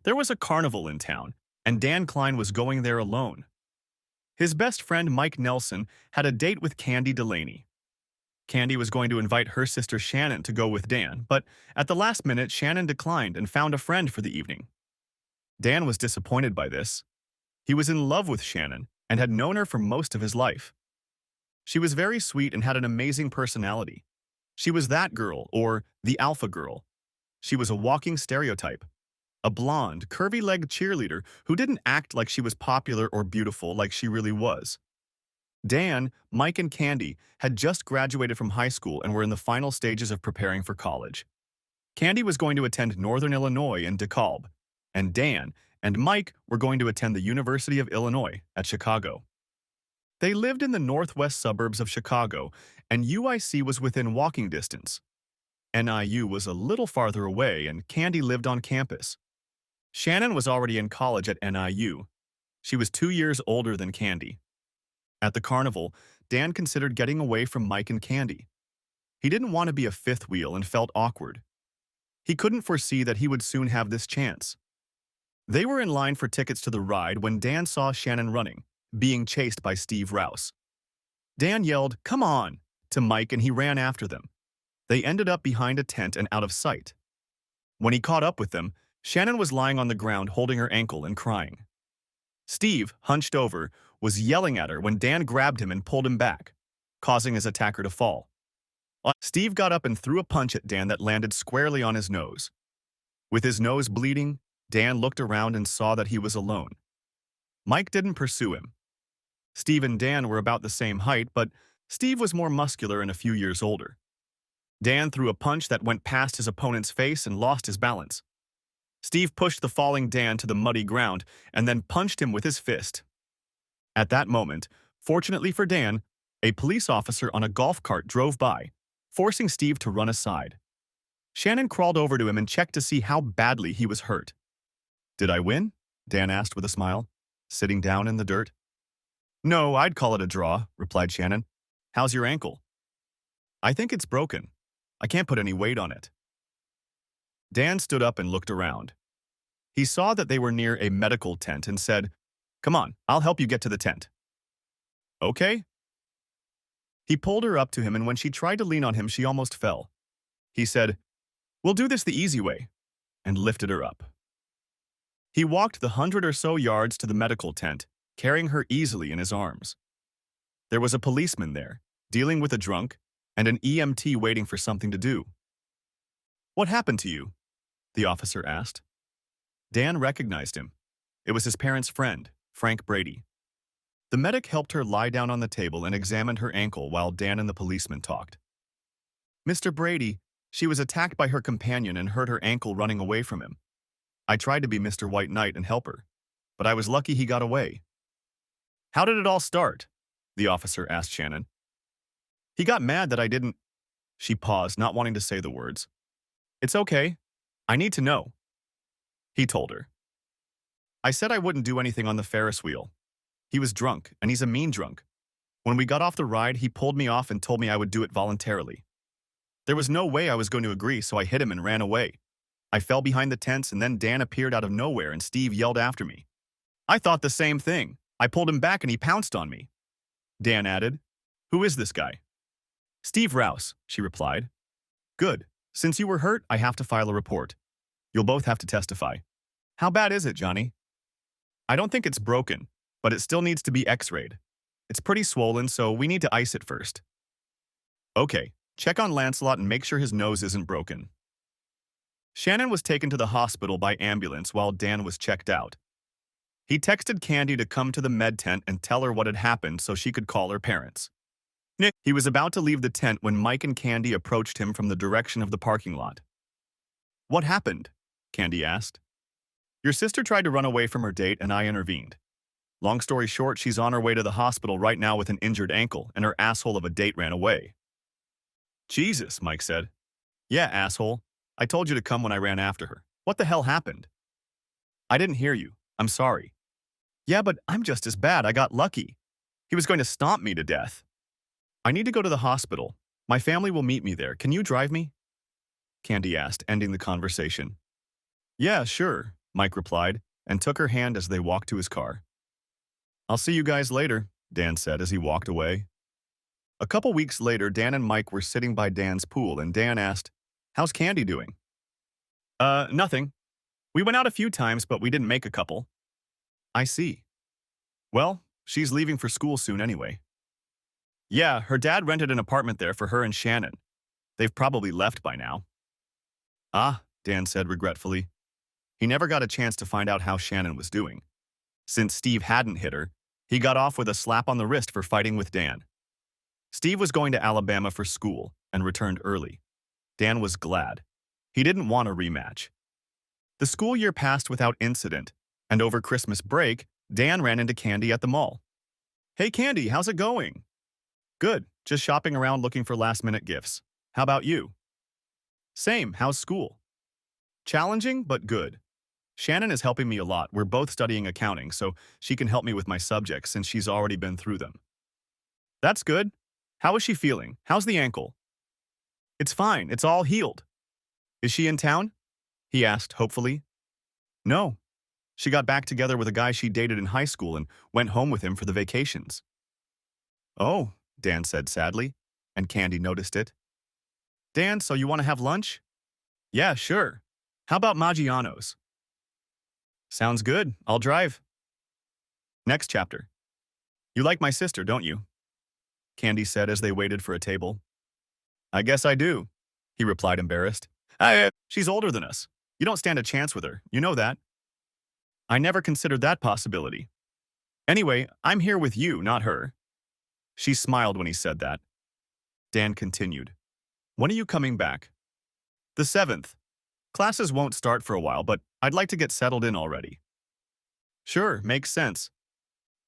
There was a carnival in town, and Dan Klein was going there alone. His best friend Mike Nelson had a date with Candy Delaney. Candy was going to invite her sister Shannon to go with Dan, but at the last minute, Shannon declined and found a friend for the evening. Dan was disappointed by this. He was in love with Shannon and had known her for most of his life. She was very sweet and had an amazing personality. She was that girl, or the alpha girl. She was a walking stereotype. A blonde, curvy-legged cheerleader who didn't act like she was popular or beautiful like she really was. Dan, Mike, and Candy had just graduated from high school and were in the final stages of preparing for college. Candy was going to attend Northern Illinois in DeKalb, and Dan and Mike were going to attend the University of Illinois at Chicago. They lived in the northwest suburbs of Chicago, and UIC was within walking distance. NIU was a little farther away, and Candy lived on campus. Shannon was already in college at NIU. She was 2 years older than Candy. At the carnival, Dan considered getting away from Mike and Candy. He didn't want to be a fifth wheel and felt awkward. He couldn't foresee that he would soon have this chance. They were in line for tickets to the ride when Dan saw Shannon running, being chased by Steve Rouse. Dan yelled, "Come on!" to Mike and he ran after them. They ended up behind a tent and out of sight. When he caught up with them, Shannon was lying on the ground holding her ankle and crying. Steve, hunched over, was yelling at her when Dan grabbed him and pulled him back, causing his attacker to fall. Steve got up and threw a punch at Dan that landed squarely on his nose. With his nose bleeding, Dan looked around and saw that he was alone. Mike didn't pursue him. Steve and Dan were about the same height, but Steve was more muscular and a few years older. Dan threw a punch that went past his opponent's face and lost his balance. Steve pushed the falling Dan to the muddy ground and then punched him with his fist. At that moment, fortunately for Dan, a police officer on a golf cart drove by, forcing Steve to run aside. Shannon crawled over to him and checked to see how badly he was hurt. "Did I win?" Dan asked with a smile, sitting down in the dirt. "No, I'd call it a draw," replied Shannon. "How's your ankle?" "I think it's broken. I can't put any weight on it." Dan stood up and looked around. He saw that they were near a medical tent and said, "Come on, I'll help you get to the tent." "Okay." He pulled her up to him, and when she tried to lean on him, she almost fell. He said, "We'll do this the easy way," and lifted her up. He walked the 100 or so yards to the medical tent, carrying her easily in his arms. There was a policeman there, dealing with a drunk, and an EMT waiting for something to do. "What happened to you?" the officer asked. Dan recognized him. It was his parents' friend, Frank Brady. The medic helped her lie down on the table and examined her ankle while Dan and the policeman talked. "Mr. Brady, she was attacked by her companion and hurt her ankle running away from him. I tried to be Mr. White Knight and help her, but I was lucky he got away." "How did it all start?" the officer asked Shannon. "He got mad that I didn't—" She paused, not wanting to say the words. "It's okay. I need to know," he told her. "I said I wouldn't do anything on the Ferris wheel. He was drunk, and he's a mean drunk. When we got off the ride, he pulled me off and told me I would do it voluntarily. There was no way I was going to agree, so I hit him and ran away. I fell behind the tents, and then Dan appeared out of nowhere, and Steve yelled after me. I thought the same thing. I pulled him back, and he pounced on me." Dan added, "Who is this guy?" "Steve Rouse," she replied. "Good. Since you were hurt, I have to file a report. You'll both have to testify. How bad is it, Johnny?" "I don't think it's broken, but it still needs to be x-rayed. It's pretty swollen, so we need to ice it first." "Okay, check on Lancelot and make sure his nose isn't broken." Shannon was taken to the hospital by ambulance while Dan was checked out. He texted Candy to come to the med tent and tell her what had happened so she could call her parents. He was about to leave the tent when Mike and Candy approached him from the direction of the parking lot. "What happened?" Candy asked. "Your sister tried to run away from her date and I intervened. Long story short, she's on her way to the hospital right now with an injured ankle and her asshole of a date ran away." "Jesus," Mike said. "Yeah, asshole. I told you to come when I ran after her. What the hell happened?" "I didn't hear you. I'm sorry." "Yeah, but I'm just as bad. I got lucky. He was going to stomp me to death." "I need to go to the hospital. My family will meet me there. Can you drive me?" Candy asked, ending the conversation. "Yeah, sure. Mike replied, and took her hand as they walked to his car. I'll see you guys later, Dan said as he walked away. A couple weeks later, Dan and Mike were sitting by Dan's pool, and Dan asked, "How's Candy doing?" Nothing. We went out a few times, but we didn't make a couple. I see. Well, she's leaving for school soon anyway. Yeah, her dad rented an apartment there for her and Shannon. They've probably left by now. Ah, Dan said regretfully. He never got a chance to find out how Shannon was doing. Since Steve hadn't hit her, he got off with a slap on the wrist for fighting with Dan. Steve was going to Alabama for school and returned early. Dan was glad. He didn't want a rematch. The school year passed without incident, and over Christmas break, Dan ran into Candy at the mall. Hey Candy, how's it going? Good, just shopping around looking for last-minute gifts. How about you? Same, how's school? Challenging, but good. Shannon is helping me a lot. We're both studying accounting, so she can help me with my subjects since she's already been through them. That's good. How is she feeling? How's the ankle? It's fine, it's all healed. Is she in town? He asked, hopefully. No. She got back together with a guy she dated in high school and went home with him for the vacations. Oh, Dan said sadly, and Candy noticed it. Dan, so you want to have lunch? Yeah, sure. How about Maggiano's? Sounds good. I'll drive. Next chapter. You like my sister, don't you? Candy said as they waited for a table. I guess I do, he replied, embarrassed. She's older than us. You don't stand a chance with her. You know that. I never considered that possibility. Anyway, I'm here with you, not her. She smiled when he said that. Dan continued. When are you coming back? The 7th. Classes won't start for a while, but I'd like to get settled in already. Sure, makes sense.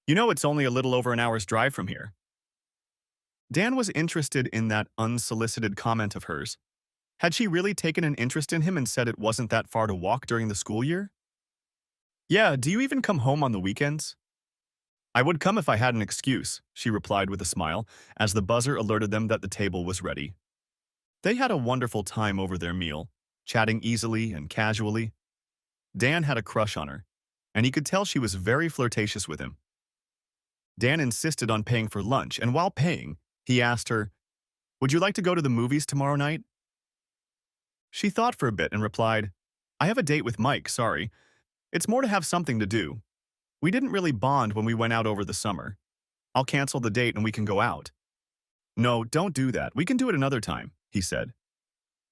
You know it's only a little over an hour's drive from here. Dan was interested in that unsolicited comment of hers. Had she really taken an interest in him and said it wasn't that far to walk during the school year? Yeah, do you even come home on the weekends? I would come if I had an excuse, she replied with a smile, as the buzzer alerted them that the table was ready. They had a wonderful time over their meal, chatting easily and casually. Dan had a crush on her, and he could tell she was very flirtatious with him. Dan insisted on paying for lunch, and while paying, he asked her, "Would you like to go to the movies tomorrow night?" She thought for a bit and replied, "I have a date with Mike, sorry. It's more to have something to do. We didn't really bond when we went out over the summer. I'll cancel the date and we can go out." No, don't do that. We can do it another time, he said.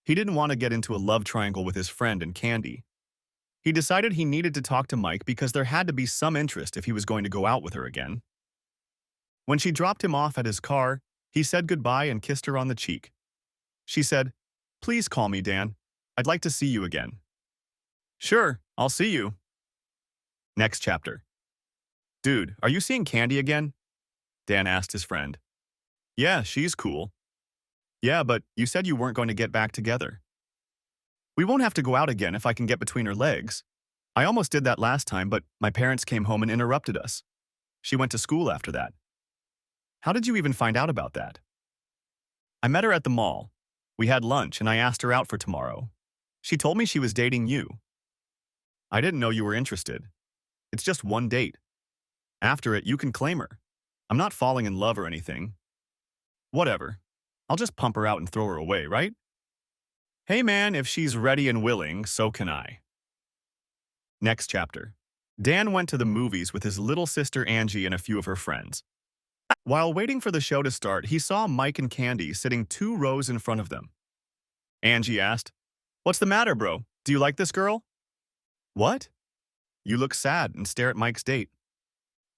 He didn't want to get into a love triangle with his friend and Candy. He decided he needed to talk to Mike because there had to be some interest if he was going to go out with her again. When she dropped him off at his car, he said goodbye and kissed her on the cheek. She said, "Please call me, Dan. I'd like to see you again." Sure, I'll see you. Next chapter. Dude, are you seeing Candy again? Dan asked his friend. Yeah, she's cool. Yeah, but you said you weren't going to get back together. We won't have to go out again if I can get between her legs. I almost did that last time, but my parents came home and interrupted us. She went to school after that. How did you even find out about that? I met her at the mall. We had lunch and I asked her out for tomorrow. She told me she was dating you. I didn't know you were interested. It's just one date. After it, you can claim her. I'm not falling in love or anything. Whatever. I'll just pump her out and throw her away, right? Hey man, if she's ready and willing, so can I. Next chapter. Dan went to the movies with his little sister Angie and a few of her friends. While waiting for the show to start, he saw Mike and Candy sitting 2 rows in front of them. Angie asked, "What's the matter, bro? Do you like this girl?" What? You look sad and stare at Mike's date.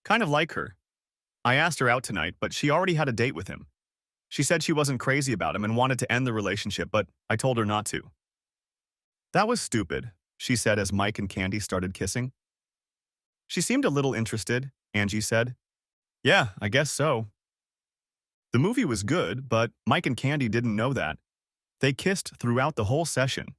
Kind of like her. I asked her out tonight, but she already had a date with him. She said she wasn't crazy about him and wanted to end the relationship, but I told her not to. That was stupid, she said as Mike and Candy started kissing. She seemed a little interested, Angie said. Yeah, I guess so. The movie was good, but Mike and Candy didn't know that. They kissed throughout the whole session.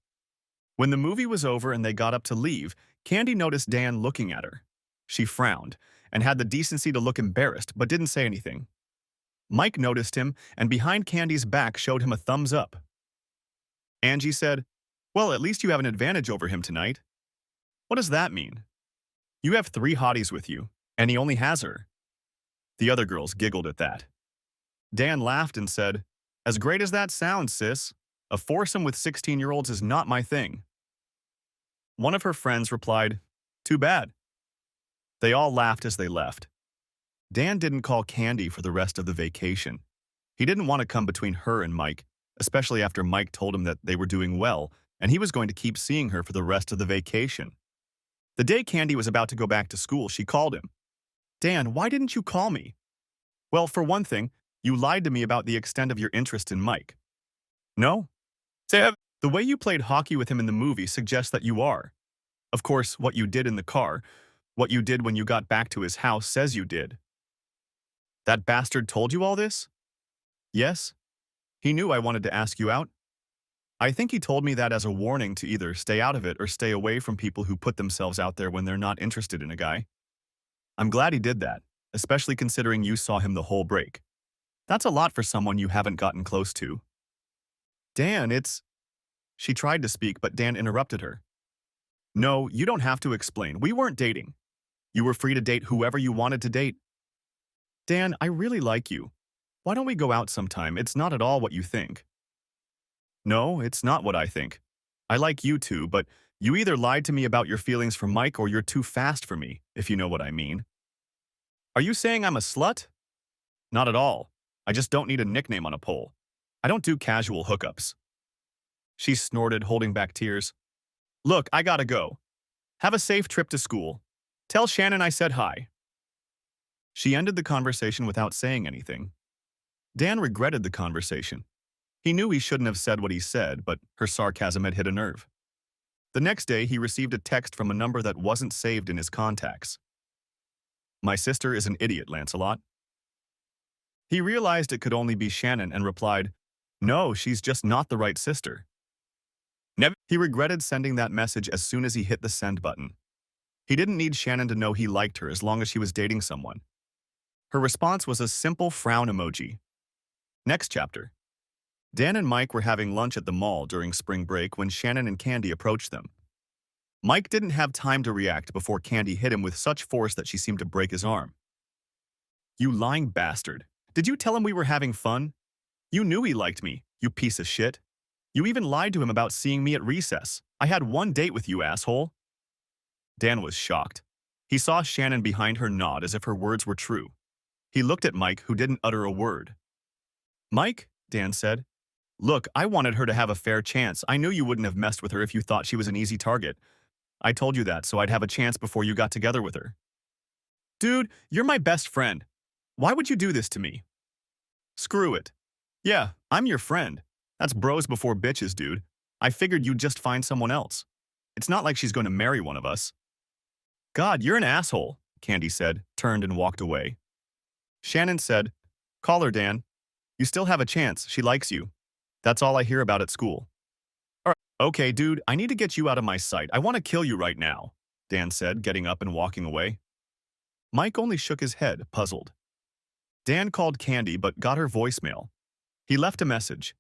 When the movie was over and they got up to leave, Candy noticed Dan looking at her. She frowned and had the decency to look embarrassed, but didn't say anything. Mike noticed him and behind Candy's back showed him a thumbs up. Angie said, "Well, at least you have an advantage over him tonight." What does that mean? You have 3 hotties with you, and he only has her. The other girls giggled at that. Dan laughed and said, as great as that sounds, sis, a foursome with 16-year-olds is not my thing. One of her friends replied, too bad. They all laughed as they left. Dan didn't call Candy for the rest of the vacation. He didn't want to come between her and Mike, especially after Mike told him that they were doing well and he was going to keep seeing her for the rest of the vacation. The day Candy was about to go back to school, she called him. Dan, why didn't you call me? Well, for one thing, you lied to me about the extent of your interest in Mike. No? Seb, the way you played hockey with him in the movie suggests that you are. Of course, what you did in the car, what you did when you got back to his house says you did. That bastard told you all this? Yes. He knew I wanted to ask you out. I think he told me that as a warning to either stay out of it or stay away from people who put themselves out there when they're not interested in a guy. I'm glad he did that, especially considering you saw him the whole break. That's a lot for someone you haven't gotten close to. Dan, it's... She tried to speak, but Dan interrupted her. No, you don't have to explain. We weren't dating. You were free to date whoever you wanted to date. Dan, I really like you. Why don't we go out sometime? It's not at all what you think. No, it's not what I think. I like you too, but you either lied to me about your feelings for Mike or you're too fast for me, if you know what I mean. Are you saying I'm a slut? Not at all. I just don't need a nickname on a pole. I don't do casual hookups. She snorted, holding back tears. Look, I gotta go. Have a safe trip to school. Tell Shannon I said hi. She ended the conversation without saying anything. Dan regretted the conversation. He knew he shouldn't have said what he said, but her sarcasm had hit a nerve. The next day, he received a text from a number that wasn't saved in his contacts. My sister is an idiot, Lancelot. He realized it could only be Shannon and replied, no, she's just not the right sister. Never. He regretted sending that message as soon as he hit the send button. He didn't need Shannon to know he liked her as long as she was dating someone. Her response was a simple frown emoji. Next chapter. Dan and Mike were having lunch at the mall during spring break when Shannon and Candy approached them. Mike didn't have time to react before Candy hit him with such force that she seemed to break his arm. You lying bastard. Did you tell him we were having fun? You knew he liked me, you piece of shit. You even lied to him about seeing me at recess. I had one date with you, asshole. Dan was shocked. He saw Shannon behind her nod as if her words were true. He looked at Mike, who didn't utter a word. Mike, Dan said. Look, I wanted her to have a fair chance. I knew you wouldn't have messed with her if you thought she was an easy target. I told you that so I'd have a chance before you got together with her. Dude, you're my best friend. Why would you do this to me? Screw it. Yeah, I'm your friend. That's bros before bitches, dude. I figured you'd just find someone else. It's not like she's going to marry one of us. God, you're an asshole, Candy said, turned and walked away. Shannon said, call her, Dan. You still have a chance. She likes you. That's all I hear about at school. All right. Okay, dude, I need to get you out of my sight. I want to kill you right now, Dan said, getting up and walking away. Mike only shook his head, puzzled. Dan called Candy but got her voicemail. He left a message.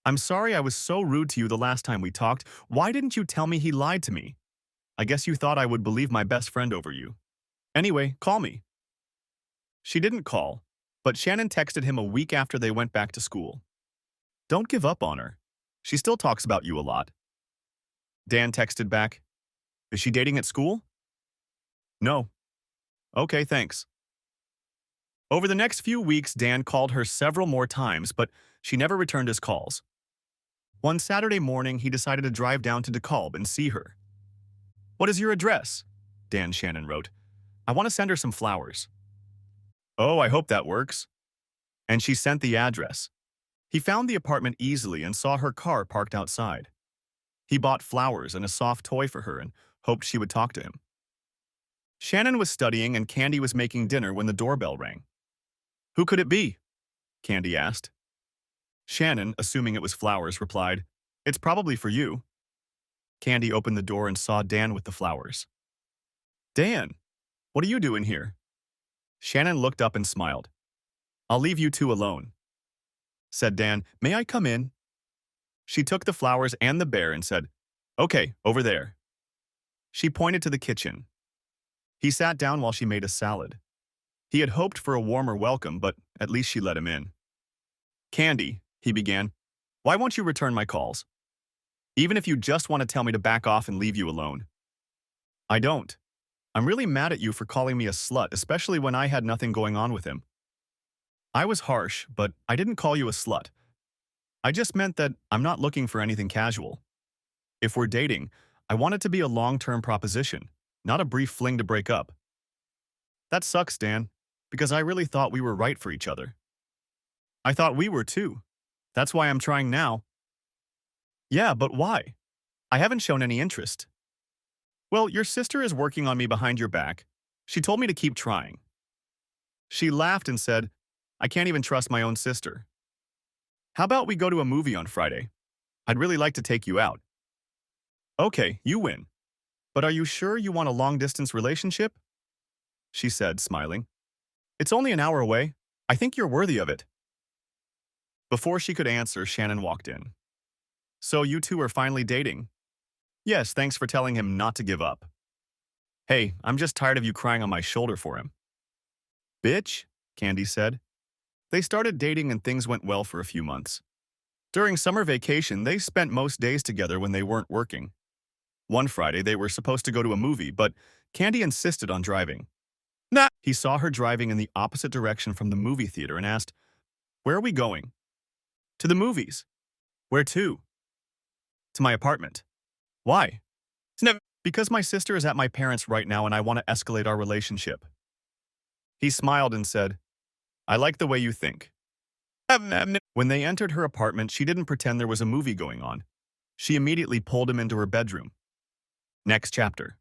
I'm sorry I was so rude to you the last time we talked. Why didn't you tell me he lied to me? I guess you thought I would believe my best friend over you. Anyway, call me. She didn't call, but Shannon texted him a week after they went back to school. Don't give up on her. She still talks about you a lot. Dan texted back, is she dating at school? No. Okay, thanks. Over the next few weeks, Dan called her several more times, but she never returned his calls. One Saturday morning, he decided to drive down to DeKalb and see her. What is your address? Dan Shannon wrote. I want to send her some flowers. Oh, I hope that works. And she sent the address. He found the apartment easily and saw her car parked outside. He bought flowers and a soft toy for her and hoped she would talk to him. Shannon was studying and Candy was making dinner when the doorbell rang. Who could it be? Candy asked. Shannon, assuming it was flowers, replied, It's probably for you. Candy opened the door and saw Dan with the flowers. Dan, what are you doing here? Shannon looked up and smiled. I'll leave you two alone, said Dan. May I come in? She took the flowers and the bear and said, Okay, over there. She pointed to the kitchen. He sat down while she made a salad. He had hoped for a warmer welcome, but at least she let him in. Candy, he began, why won't you return my calls? Even if you just want to tell me to back off and leave you alone. I don't. I'm really mad at you for calling me a slut, especially when I had nothing going on with him. I was harsh, but I didn't call you a slut. I just meant that I'm not looking for anything casual. If we're dating, I want it to be a long-term proposition, not a brief fling to break up. That sucks, Dan, because I really thought we were right for each other. I thought we were too. That's why I'm trying now. Yeah, but why? I haven't shown any interest. Well, your sister is working on me behind your back. She told me to keep trying. She laughed and said, I can't even trust my own sister. How about we go to a movie on Friday? I'd really like to take you out. Okay, you win. But are you sure you want a long-distance relationship? She said, smiling. It's only an hour away. I think you're worthy of it. Before she could answer, Shannon walked in. So you two are finally dating? Yes, thanks for telling him not to give up. Hey, I'm just tired of you crying on my shoulder for him. Bitch, Candy said. They started dating and things went well for a few months. During summer vacation, they spent most days together when they weren't working. One Friday, they were supposed to go to a movie, but Candy insisted on driving. Nah. He saw her driving in the opposite direction from the movie theater and asked, Where are we going? To the movies. Where to? To my apartment. Why? Because my sister is at my parents' right now and I want to escalate our relationship. He smiled and said, I like the way you think. When they entered her apartment, she didn't pretend there was a movie going on. She immediately pulled him into her bedroom. Next chapter.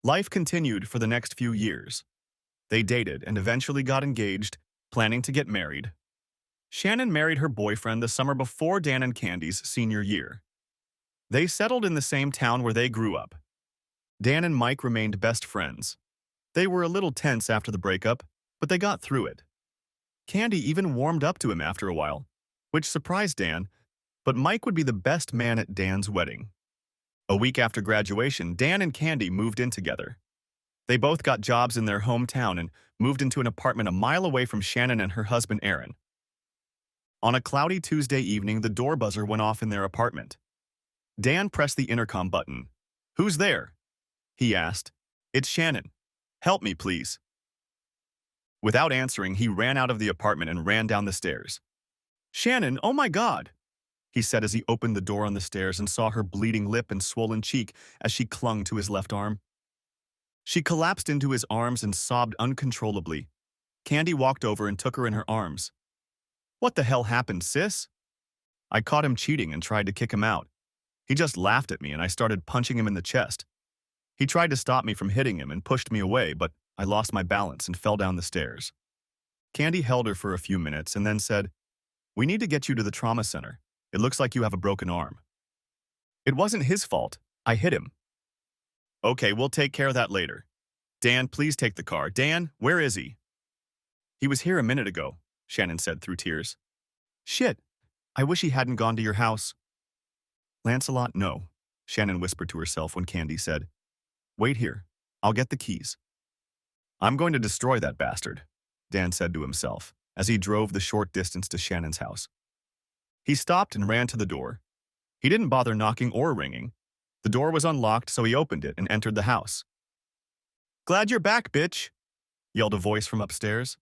Life continued for the next few years. They dated and eventually got engaged, planning to get married. Shannon married her boyfriend the summer before Dan and Candy's senior year. They settled in the same town where they grew up. Dan and Mike remained best friends. They were a little tense after the breakup, but they got through it. Candy even warmed up to him after a while, which surprised Dan, but Mike would be the best man at Dan's wedding. A week after graduation, Dan and Candy moved in together. They both got jobs in their hometown and moved into an apartment a mile away from Shannon and her husband Aaron. On a cloudy Tuesday evening, the door buzzer went off in their apartment. Dan pressed the intercom button. Who's there? He asked. It's Shannon. Help me, please. Without answering, he ran out of the apartment and ran down the stairs. Shannon, oh my God, he said as he opened the door on the stairs and saw her bleeding lip and swollen cheek as she clung to his left arm. She collapsed into his arms and sobbed uncontrollably. Candy walked over and took her in her arms. What the hell happened, sis? I caught him cheating and tried to kick him out. He just laughed at me and I started punching him in the chest. He tried to stop me from hitting him and pushed me away, but I lost my balance and fell down the stairs. Candy held her for a few minutes and then said, We need to get you to the trauma center. It looks like you have a broken arm. It wasn't his fault. I hit him. Okay, we'll take care of that later. Dan, please take the car. Dan, where is he? He was here a minute ago, Shannon said through tears. Shit, I wish he hadn't gone to your house. Lancelot, no, Shannon whispered to herself when Candy said, Wait here. I'll get the keys. I'm going to destroy that bastard, Dan said to himself as he drove the short distance to Shannon's house. He stopped and ran to the door. He didn't bother knocking or ringing. The door was unlocked, so he opened it and entered the house. Glad you're back, bitch, yelled a voice from upstairs.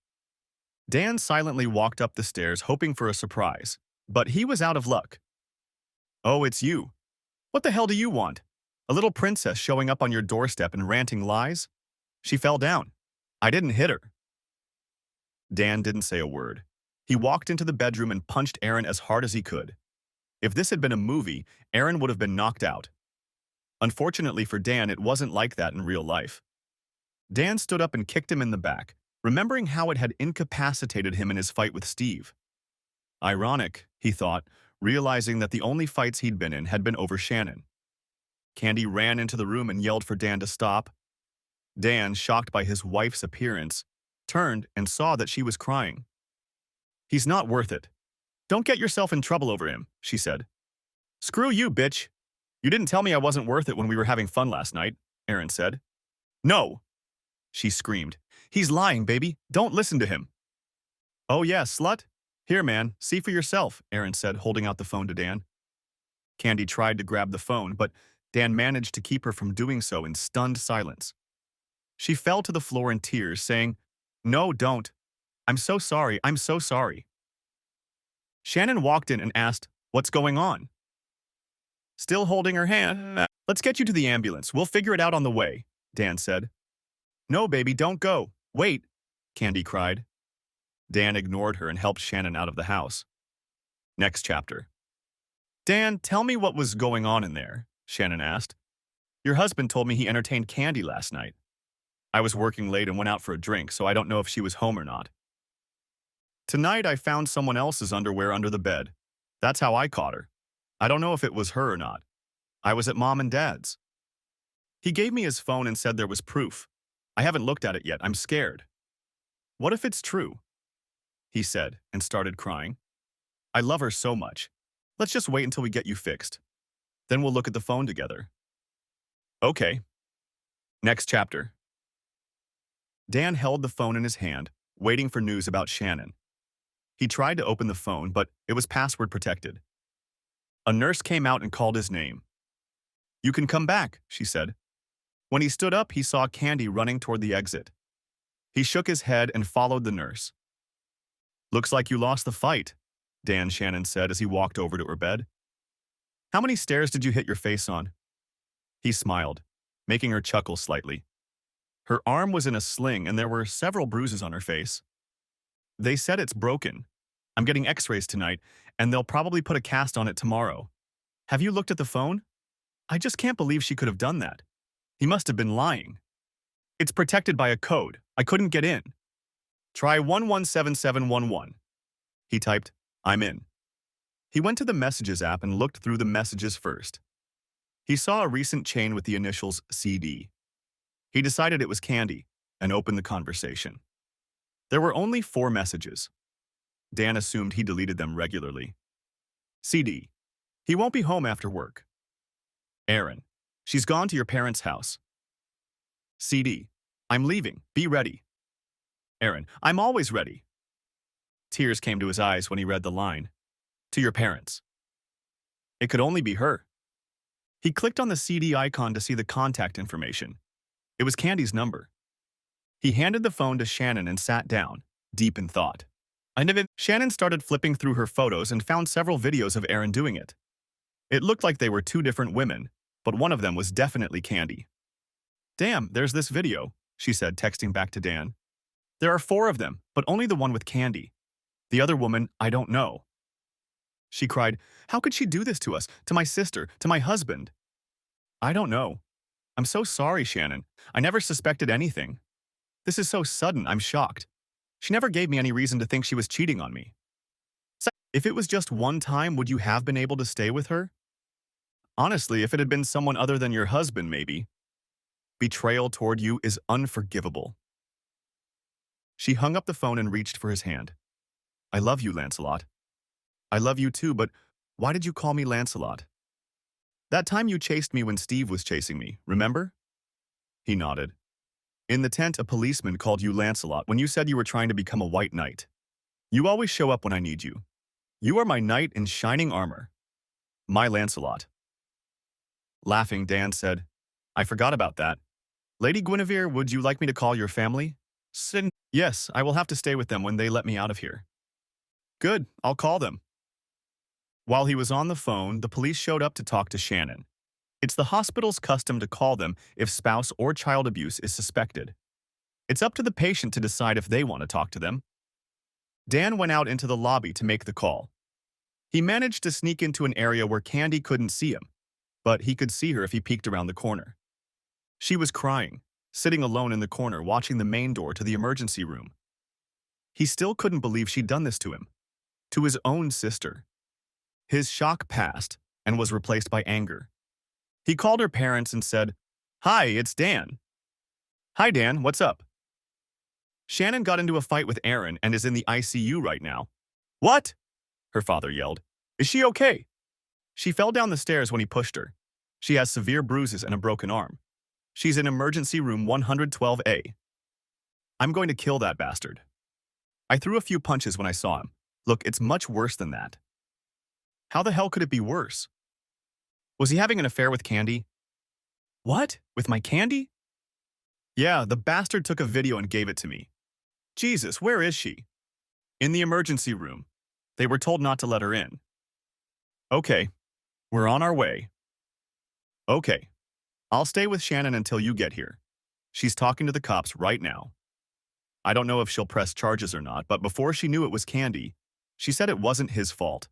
Dan silently walked up the stairs hoping for a surprise, but he was out of luck. Oh, it's you. What the hell do you want? A little princess showing up on your doorstep and ranting lies? She fell down. I didn't hit her. Dan didn't say a word. He walked into the bedroom and punched Aaron as hard as he could. If this had been a movie, Aaron would have been knocked out. Unfortunately for Dan, it wasn't like that in real life. Dan stood up and kicked him in the back, remembering how it had incapacitated him in his fight with Steve. Ironic, he thought, realizing that the only fights he'd been in had been over Shannon. Candy ran into the room and yelled for Dan to stop. Dan, shocked by his wife's appearance, turned and saw that she was crying. He's not worth it. Don't get yourself in trouble over him, she said. Screw you, bitch. You didn't tell me I wasn't worth it when we were having fun last night, Aaron said. No, she screamed. He's lying, baby. Don't listen to him. Oh yeah, slut? Here, man, see for yourself, Aaron said, holding out the phone to Dan. Candy tried to grab the phone, but Dan managed to keep her from doing so in stunned silence. She fell to the floor in tears, saying, No, don't. I'm so sorry, I'm so sorry. Shannon walked in and asked, What's going on? Still holding her hand. Let's get you to the ambulance. We'll figure it out on the way, Dan said. No, baby, don't go. Wait, Candy cried. Dan ignored her and helped Shannon out of the house. Next chapter. Dan, tell me what was going on in there, Shannon asked. Your husband told me he entertained Candy last night. I was working late and went out for a drink, so I don't know if she was home or not. Tonight, I found someone else's underwear under the bed. That's how I caught her. I don't know if it was her or not. I was at Mom and Dad's. He gave me his phone and said there was proof. I haven't looked at it yet. I'm scared. What if it's true? He said and started crying. I love her so much. Let's just wait until we get you fixed. Then we'll look at the phone together. Okay. Next chapter. Dan held the phone in his hand, waiting for news about Shannon. He tried to open the phone, but it was password protected. A nurse came out and called his name. You can come back, she said. When he stood up, he saw Candy running toward the exit. He shook his head and followed the nurse. Looks like you lost the fight, Dan Shannon said as he walked over to her bed. How many stairs did you hit your face on? He smiled, making her chuckle slightly. Her arm was in a sling and there were several bruises on her face. They said it's broken. I'm getting x-rays tonight, and they'll probably put a cast on it tomorrow. Have you looked at the phone? I just can't believe she could have done that. He must have been lying. It's protected by a code. I couldn't get in. Try 117711. He typed, I'm in. He went to the Messages app and looked through the messages first. He saw a recent chain with the initials CD. He decided it was Candy and opened the conversation. There were only 4 messages. Dan assumed he deleted them regularly. CD. He won't be home after work. Aaron. She's gone to your parents' house. CD. I'm leaving. Be ready. Aaron. I'm always ready. Tears came to his eyes when he read the line. To your parents. It could only be her. He clicked on the CD icon to see the contact information. It was Candy's number. He handed the phone to Shannon and sat down, deep in thought. Shannon started flipping through her photos and found several videos of Aaron doing it. It looked like they were 2 different women, but one of them was definitely Candy. Damn, there's this video, she said, texting back to Dan. There are 4 of them, but only the one with Candy. The other woman, I don't know. She cried, How could she do this to us, to my sister, to my husband? I don't know. I'm so sorry, Shannon. I never suspected anything. This is so sudden, I'm shocked. She never gave me any reason to think she was cheating on me. If it was just one time, would you have been able to stay with her? Honestly, if it had been someone other than your husband, maybe. Betrayal toward you is unforgivable. She hung up the phone and reached for his hand. I love you, Lancelot. I love you too, but why did you call me Lancelot? That time you chased me when Steve was chasing me, remember? He nodded. In the tent, a policeman called you Lancelot when you said you were trying to become a white knight. You always show up when I need you. You are my knight in shining armor. My Lancelot. Laughing, Dan said, I forgot about that. Lady Guinevere, would you like me to call your family? Yes, I will have to stay with them when they let me out of here. Good, I'll call them. While he was on the phone, the police showed up to talk to Shannon. It's the hospital's custom to call them if spouse or child abuse is suspected. It's up to the patient to decide if they want to talk to them. Dan went out into the lobby to make the call. He managed to sneak into an area where Candy couldn't see him, but he could see her if he peeked around the corner. She was crying, sitting alone in the corner watching the main door to the emergency room. He still couldn't believe she'd done this to him, to his own sister. His shock passed and was replaced by anger. He called her parents and said, Hi, it's Dan. Hi, Dan, what's up? Shannon got into a fight with Aaron and is in the ICU right now. What? Her father yelled. Is she okay? She fell down the stairs when he pushed her. She has severe bruises and a broken arm. She's in emergency room 112A. I'm going to kill that bastard. I threw a few punches when I saw him. Look, it's much worse than that. How the hell could it be worse? Was he having an affair with Candy? What? With my Candy? Yeah, the bastard took a video and gave it to me. Jesus, where is she? In the emergency room. They were told not to let her in. Okay, we're on our way. Okay, I'll stay with Shannon until you get here. She's talking to the cops right now. I don't know if she'll press charges or not, but before she knew it was Candy, she said it wasn't his fault.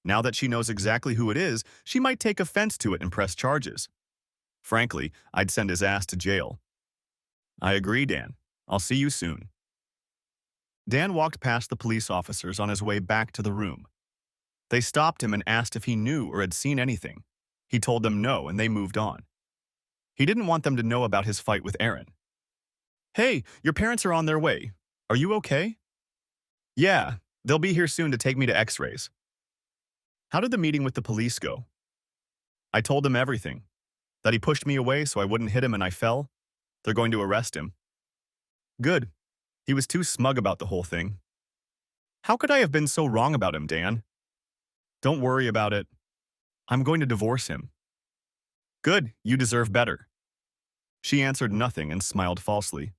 Now that she knows exactly who it is, she might take offense to it and press charges. Frankly, I'd send his ass to jail. I agree, Dan. I'll see you soon. Dan walked past the police officers on his way back to the room. They stopped him and asked if he knew or had seen anything. He told them no, and they moved on. He didn't want them to know about his fight with Aaron. Hey, your parents are on their way. Are you okay? Yeah, they'll be here soon to take me to x-rays. How did the meeting with the police go? I told them everything. That he pushed me away so I wouldn't hit him and I fell. They're going to arrest him. Good. He was too smug about the whole thing. How could I have been so wrong about him, Dan? Don't worry about it. I'm going to divorce him. Good, you deserve better. She answered nothing and smiled falsely.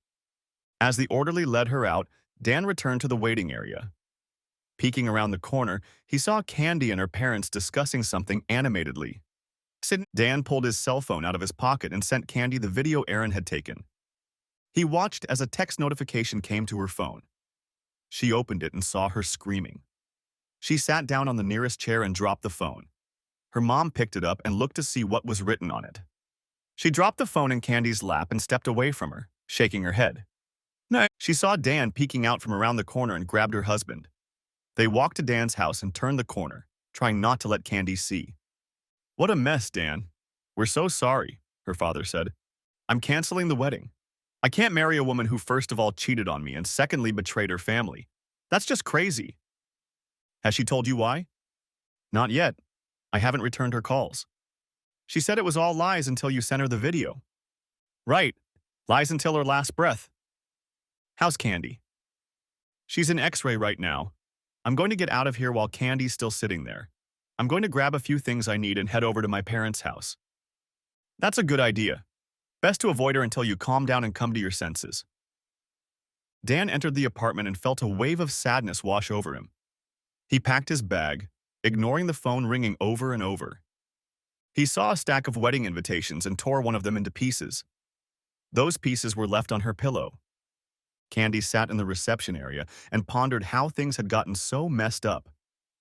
As the orderly led her out, Dan returned to the waiting area. Peeking around the corner, he saw Candy and her parents discussing something animatedly. Dan pulled his cell phone out of his pocket and sent Candy the video Aaron had taken. He watched as a text notification came to her phone. She opened it and saw her screaming. She sat down on the nearest chair and dropped the phone. Her mom picked it up and looked to see what was written on it. She dropped the phone in Candy's lap and stepped away from her, shaking her head. No. She saw Dan peeking out from around the corner and grabbed her husband. They walked to Dan's house and turned the corner, trying not to let Candy see. What a mess, Dan. We're so sorry, her father said. I'm canceling the wedding. I can't marry a woman who first of all cheated on me and secondly betrayed her family. That's just crazy. Has she told you why? Not yet. I haven't returned her calls. She said it was all lies until you sent her the video. Right. Lies until her last breath. How's Candy? She's in X-ray right now. I'm going to get out of here while Candy's still sitting there. I'm going to grab a few things I need and head over to my parents' house. That's a good idea. Best to avoid her until you calm down and come to your senses. Dan entered the apartment and felt a wave of sadness wash over him. He packed his bag, ignoring the phone ringing over and over. He saw a stack of wedding invitations and tore one of them into pieces. Those pieces were left on her pillow. Candy sat in the reception area and pondered how things had gotten so messed up.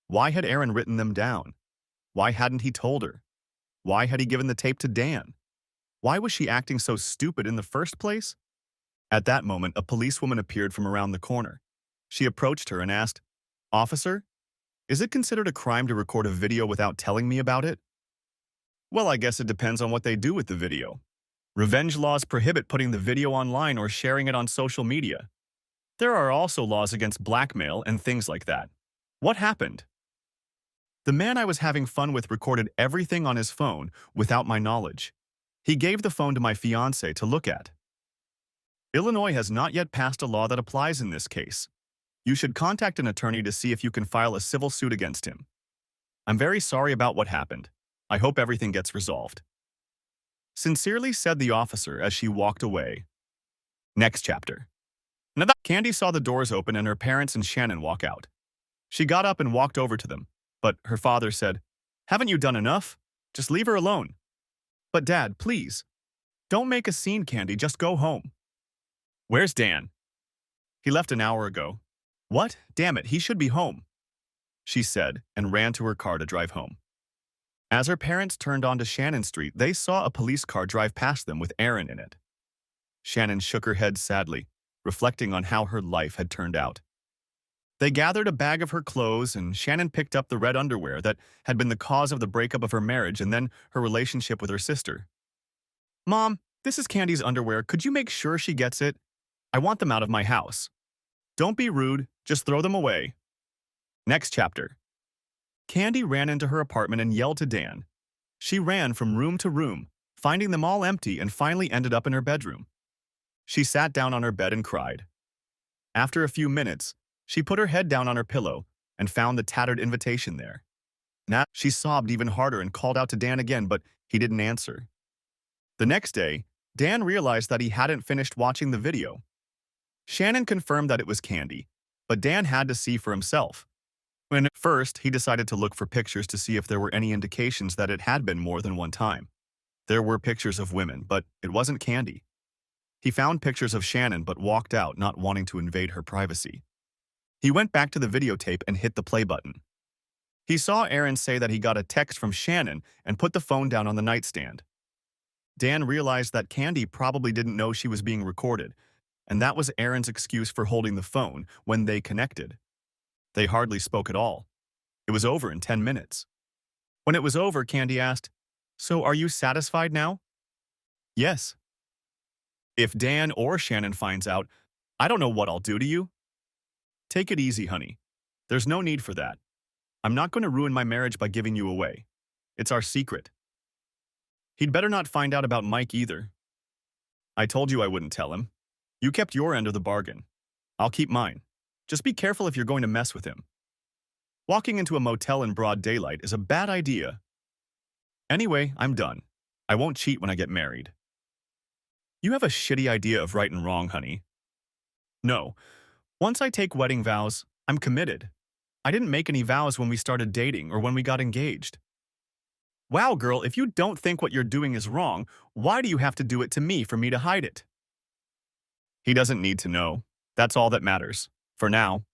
Why had Aaron written them down? Why hadn't he told her? Why had he given the tape to Dan? Why was she acting so stupid in the first place? At that moment, a policewoman appeared from around the corner. She approached her and asked, "Officer, is it considered a crime to record a video without telling me about it?" Well, I guess it depends on what they do with the video. Revenge laws prohibit putting the video online or sharing it on social media. There are also laws against blackmail and things like that. What happened? The man I was having fun with recorded everything on his phone without my knowledge. He gave the phone to my fiancé to look at. Illinois has not yet passed a law that applies in this case. You should contact an attorney to see if you can file a civil suit against him. I'm very sorry about what happened. I hope everything gets resolved. Sincerely said the officer as she walked away. Next chapter. Candy saw the doors open and her parents and Shannon walk out. She got up and walked over to them, but her father said, "Haven't you done enough? Just leave her alone." "But Dad, please. Don't make a scene, Candy, just go home." "Where's Dan?" "He left an hour ago." "What? Damn it, he should be home," she said and ran to her car to drive home. As her parents turned onto Shannon Street, they saw a police car drive past them with Aaron in it. Shannon shook her head sadly, reflecting on how her life had turned out. They gathered a bag of her clothes, and Shannon picked up the red underwear that had been the cause of the breakup of her marriage and then her relationship with her sister. "Mom, this is Candy's underwear. Could you make sure she gets it? I want them out of my house." "Don't be rude. Just throw them away." Next chapter. Candy ran into her apartment and yelled to Dan. She ran from room to room, finding them all empty and finally ended up in her bedroom. She sat down on her bed and cried. After a few minutes, she put her head down on her pillow and found the tattered invitation there. Now she sobbed even harder and called out to Dan again, but he didn't answer. The next day, Dan realized that he hadn't finished watching the video. Shannon confirmed that it was Candy, but Dan had to see for himself. When first, he decided to look for pictures to see if there were any indications that it had been more than one time. There were pictures of women, but it wasn't Candy. He found pictures of Shannon but walked out, not wanting to invade her privacy. He went back to the videotape and hit the play button. He saw Aaron say that he got a text from Shannon and put the phone down on the nightstand. Dan realized that Candy probably didn't know she was being recorded, and that was Aaron's excuse for holding the phone when they connected. They hardly spoke at all. It was over in 10 minutes. When it was over, Candy asked, "So are you satisfied now?" "Yes." "If Dan or Shannon finds out, I don't know what I'll do to you." "Take it easy, honey. There's no need for that. I'm not going to ruin my marriage by giving you away. It's our secret." "He'd better not find out about Mike either." "I told you I wouldn't tell him. You kept your end of the bargain. I'll keep mine. Just be careful if you're going to mess with him. Walking into a motel in broad daylight is a bad idea. Anyway, I'm done. I won't cheat when I get married." "You have a shitty idea of right and wrong, honey." "No. Once I take wedding vows, I'm committed. I didn't make any vows when we started dating or when we got engaged." "Wow, girl, if you don't think what you're doing is wrong, why do you have to do it to me for me to hide it?" "He doesn't need to know. That's all that matters. For now."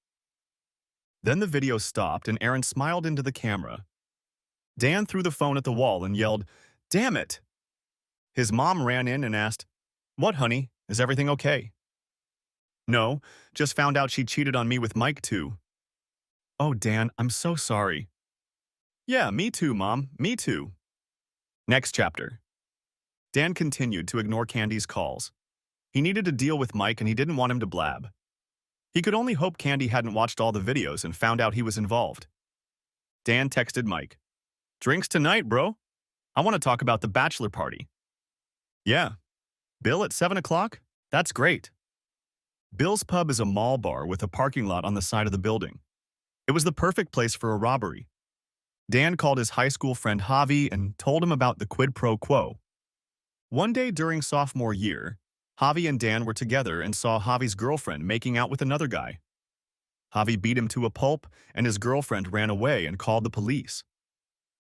Then the video stopped and Aaron smiled into the camera. Dan threw the phone at the wall and yelled, "Damn it!" His mom ran in and asked, "What, honey? Is everything okay?" "No, just found out she cheated on me with Mike too." "Oh, Dan, I'm so sorry." "Yeah, me too, Mom. Me too." Next chapter. Dan continued to ignore Candy's calls. He needed to deal with Mike and he didn't want him to blab. He could only hope Candy hadn't watched all the videos and found out he was involved. Dan texted Mike, "Drinks tonight, bro? I want to talk about the bachelor party." "Yeah. Bill at 7 o'clock? That's great." Bill's Pub is a mall bar with a parking lot on the side of the building. It was the perfect place for a robbery. Dan called his high school friend Javi and told him about the quid pro quo. One day during sophomore year, Javi and Dan were together and saw Javi's girlfriend making out with another guy. Javi beat him to a pulp, and his girlfriend ran away and called the police.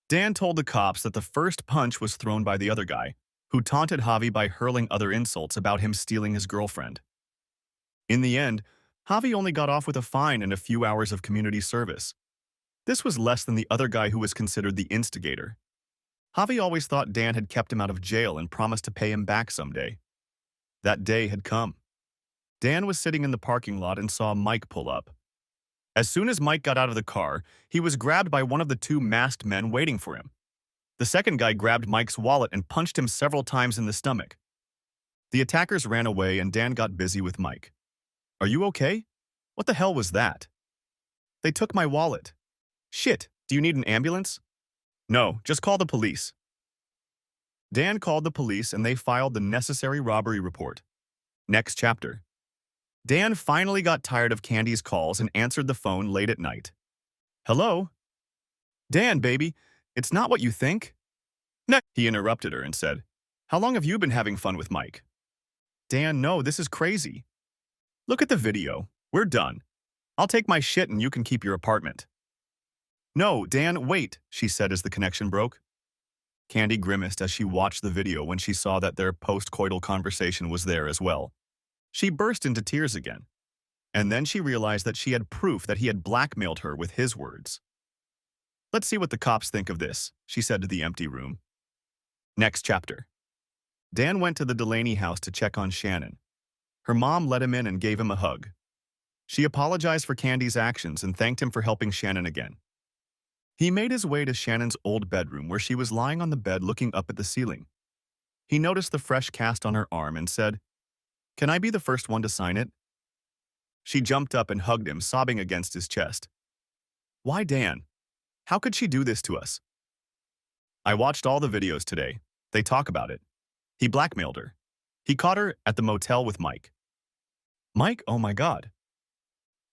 Dan told the cops that the first punch was thrown by the other guy, who taunted Javi by hurling other insults about him stealing his girlfriend. In the end, Javi only got off with a fine and a few hours of community service. This was less than the other guy who was considered the instigator. Javi always thought Dan had kept him out of jail and promised to pay him back someday. That day had come. Dan was sitting in the parking lot and saw Mike pull up. As soon as Mike got out of the car, he was grabbed by one of the two masked men waiting for him. The second guy grabbed Mike's wallet and punched him several times in the stomach. The attackers ran away and Dan got busy with Mike. "Are you okay? What the hell was that?" "They took my wallet." "Shit, do you need an ambulance?" "No, just call the police." Dan called the police and they filed the necessary robbery report. Next chapter. Dan finally got tired of Candy's calls and answered the phone late at night. "Hello?" "Dan, baby, it's not what you think." "No," he interrupted her and said, "How long have you been having fun with Mike?" "Dan, no, this is crazy. Look at the video. We're done. I'll take my shit and you can keep your apartment." "No, Dan, wait," she said as the connection broke. Candy grimaced as she watched the video when she saw that their post-coital conversation was there as well. She burst into tears again. And then she realized that she had proof that he had blackmailed her with his words. "Let's see what the cops think of this," she said to the empty room. Next chapter. Dan went to the Delaney house to check on Shannon. Her mom let him in and gave him a hug. She apologized for Candy's actions and thanked him for helping Shannon again. He made his way to Shannon's old bedroom where she was lying on the bed looking up at the ceiling. He noticed the fresh cast on her arm and said, "Can I be the first one to sign it?" She jumped up and hugged him, sobbing against his chest. "Why, Dan? How could she do this to us?" "I watched all the videos today. They talk about it. He blackmailed her. He caught her at the motel with Mike. Mike? Oh my God.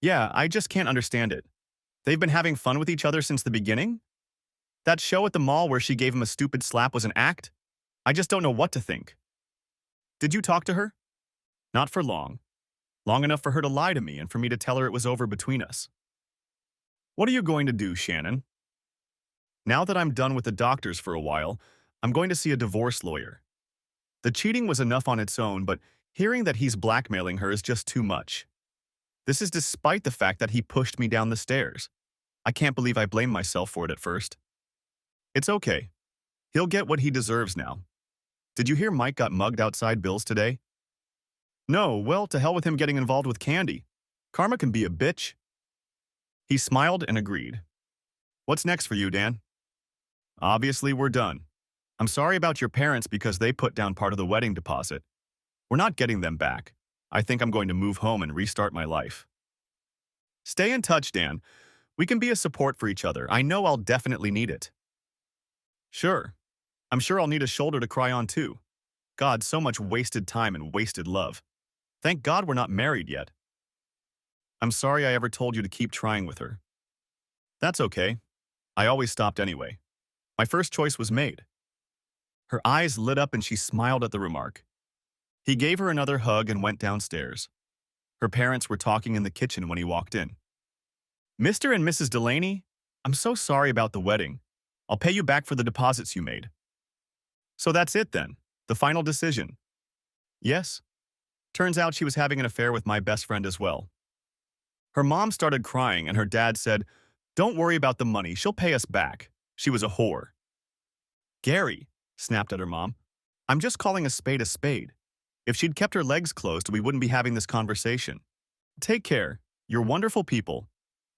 Yeah, I just can't understand it. They've been having fun with each other since the beginning? That show at the mall where she gave him a stupid slap was an act? I just don't know what to think. Did you talk to her? Not for long. Long enough for her to lie to me and for me to tell her it was over between us. What are you going to do, Shannon? Now that I'm done with the doctors for a while, I'm going to see a divorce lawyer. The cheating was enough on its own, but hearing that he's blackmailing her is just too much. This is despite the fact that he pushed me down the stairs. I can't believe I blamed myself for it at first. It's okay. He'll get what he deserves now. Did you hear Mike got mugged outside Bill's today? No, well, to hell with him getting involved with Candy. Karma can be a bitch. He smiled and agreed. What's next for you, Dan? Obviously, we're done. I'm sorry about your parents because they put down part of the wedding deposit. We're not getting them back. I think I'm going to move home and restart my life. Stay in touch, Dan. We can be a support for each other. I know I'll definitely need it. Sure. I'm sure I'll need a shoulder to cry on too. God, so much wasted time and wasted love. Thank God we're not married yet. I'm sorry I ever told you to keep trying with her. That's okay. I always stopped anyway. My first choice was made. Her eyes lit up and she smiled at the remark. He gave her another hug and went downstairs. Her parents were talking in the kitchen when he walked in. Mr. and Mrs. Delaney, I'm so sorry about the wedding. I'll pay you back for the deposits you made. So that's it then, the final decision. Yes. Turns out she was having an affair with my best friend as well. Her mom started crying and her dad said, "Don't worry about the money, she'll pay us back. She was a whore." Gary, snapped at her mom, I'm just calling a spade a spade. If she'd kept her legs closed, we wouldn't be having this conversation. Take care. You're wonderful people.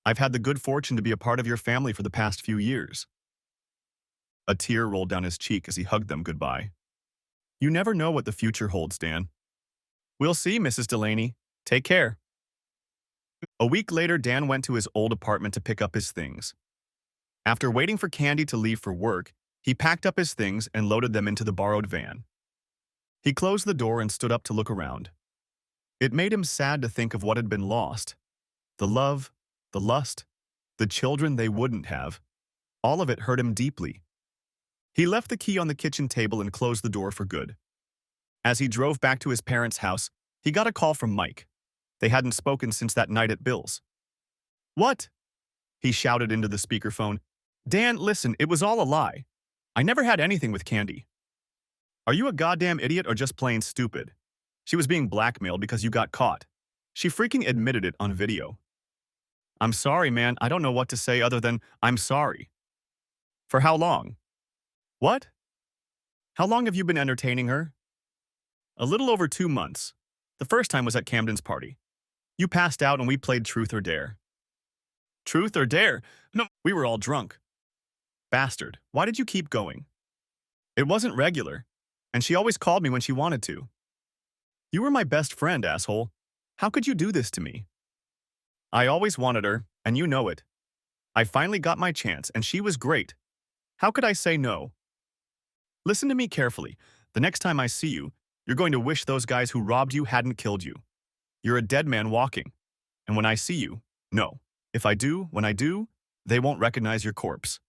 I've had the good fortune to be a part of your family for the past few years. A tear rolled down his cheek as he hugged them goodbye. You never know what the future holds, Dan. We'll see, Mrs. Delaney. Take care. A week later, Dan went to his old apartment to pick up his things. After waiting for Candy to leave for work, he packed up his things and loaded them into the borrowed van. He closed the door and stood up to look around. It made him sad to think of what had been lost. The love, the lust, the children they wouldn't have. All of it hurt him deeply. He left the key on the kitchen table and closed the door for good. As he drove back to his parents' house, he got a call from Mike. They hadn't spoken since that night at Bill's. What? He shouted into the speakerphone. Dan, listen, it was all a lie. I never had anything with Candy. Are you a goddamn idiot or just plain stupid? She was being blackmailed because you got caught. She freaking admitted it on video. I'm sorry, man. I don't know what to say other than I'm sorry. For how long? What? How long have you been entertaining her? A little over 2 months. The first time was at Camden's party. You passed out and we played Truth or Dare. Truth or Dare? No, we were all drunk. Bastard, why did you keep going? It wasn't regular, and she always called me when she wanted to. You were my best friend, asshole. How could you do this to me? I always wanted her, and you know it. I finally got my chance, and she was great. How could I say no? Listen to me carefully. The next time I see you, you're going to wish those guys who robbed you hadn't killed you. You're a dead man walking. And when I see you, no. If I do, when I do, they won't recognize your corpse.